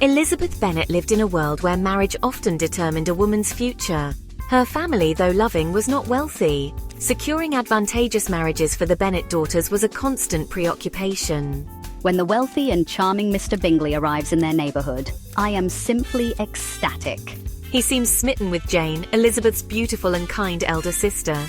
Elizabeth Bennet lived in a world where marriage often determined a woman's future. Her family, though loving, was not wealthy. Securing advantageous marriages for the Bennet daughters was a constant preoccupation. When the wealthy and charming Mr. Bingley arrives in their neighborhood, I am simply ecstatic. He seems smitten with Jane, Elizabeth's beautiful and kind elder sister.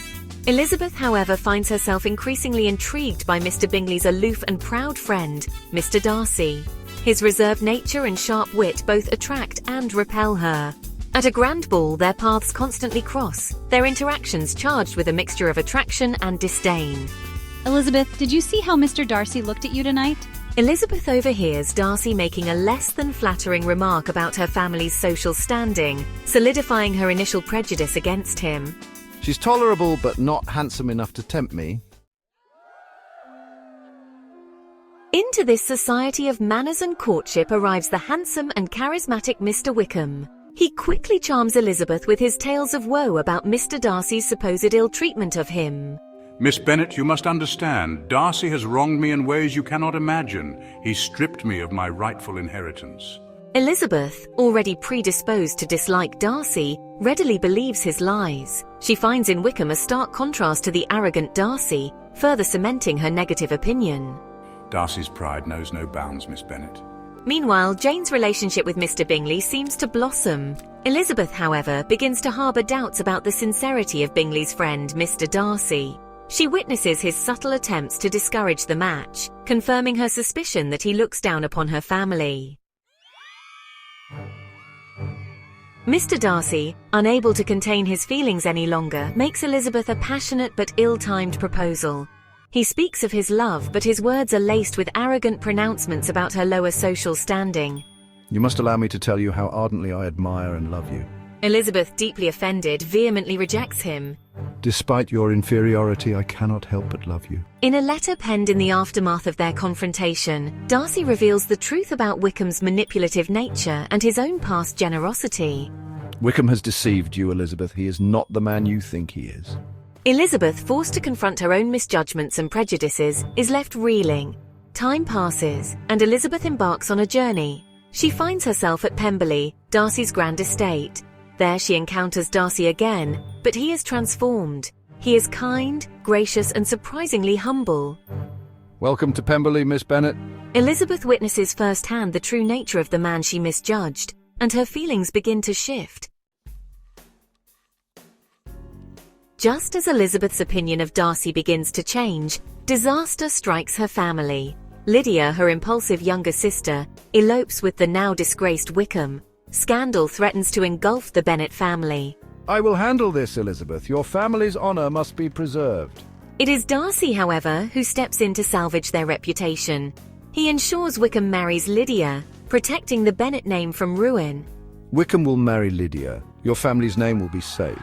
Elizabeth, however, finds herself increasingly intrigued by Mr. Bingley's aloof and proud friend, Mr. Darcy. His reserved nature and sharp wit both attract and repel her. At a grand ball, their paths constantly cross, their interactions charged with a mixture of attraction and disdain. Elizabeth, did you see how Mr. Darcy looked at you tonight? Elizabeth overhears Darcy making a less than flattering remark about her family's social standing, solidifying her initial prejudice against him. She's tolerable but not handsome enough to tempt me. Into this society of manners and courtship arrives the handsome and charismatic Mr. Wickham. He quickly charms Elizabeth with his tales of woe about Mr. Darcy's supposed ill treatment of him. Miss Bennet, you must understand, Darcy has wronged me in ways you cannot imagine. He stripped me of my rightful inheritance. Elizabeth, already predisposed to dislike Darcy, readily believes his lies. She finds in Wickham a stark contrast to the arrogant Darcy, further cementing her negative opinion. Darcy's pride knows no bounds, Miss Bennet. Meanwhile, Jane's relationship with Mr. Bingley seems to blossom. Elizabeth, however, begins to harbour doubts about the sincerity of Bingley's friend, Mr. Darcy. She witnesses his subtle attempts to discourage the match, confirming her suspicion that he looks down upon her family. Mr. Darcy, unable to contain his feelings any longer, makes Elizabeth a passionate but ill-timed proposal. He speaks of his love, but his words are laced with arrogant pronouncements about her lower social standing. You must allow me to tell you how ardently I admire and love you. Elizabeth, deeply offended, vehemently rejects him. Despite your inferiority, I cannot help but love you. In a letter penned in the aftermath of their confrontation, Darcy reveals the truth about Wickham's manipulative nature and his own past generosity. Wickham has deceived you, Elizabeth. He is not the man you think he is. Elizabeth, forced to confront her own misjudgments and prejudices, is left reeling. Time passes, and Elizabeth embarks on a journey. She finds herself at Pemberley, Darcy's grand estate. There she encounters Darcy again, but he is transformed. He is kind, gracious, and surprisingly humble. Welcome to Pemberley, Miss Bennet. Elizabeth witnesses firsthand the true nature of the man she misjudged, and her feelings begin to shift. Just as Elizabeth's opinion of Darcy begins to change, disaster strikes her family. Lydia, her impulsive younger sister, elopes with the now disgraced Wickham. Scandal threatens to engulf the Bennet family. I will handle this, Elizabeth. Your family's honour must be preserved. It is Darcy, however, who steps in to salvage their reputation. He ensures Wickham marries Lydia, protecting the Bennet name from ruin. Wickham will marry Lydia. Your family's name will be safe.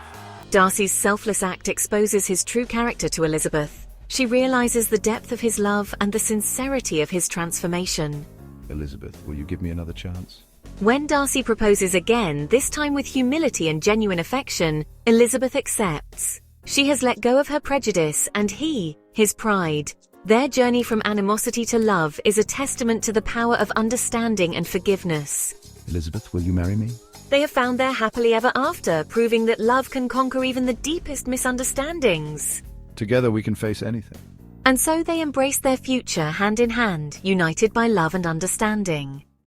Darcy's selfless act exposes his true character to Elizabeth. She realizes the depth of his love and the sincerity of his transformation. Elizabeth, will you give me another chance? When Darcy proposes again, this time with humility and genuine affection, Elizabeth accepts. She has let go of her prejudice and he, his pride. Their journey from animosity to love is a testament to the power of understanding and forgiveness. Elizabeth, will you marry me? They have found their happily ever after, proving that love can conquer even the deepest misunderstandings. Together we can face anything. And so they embrace their future hand in hand, united by love and understanding.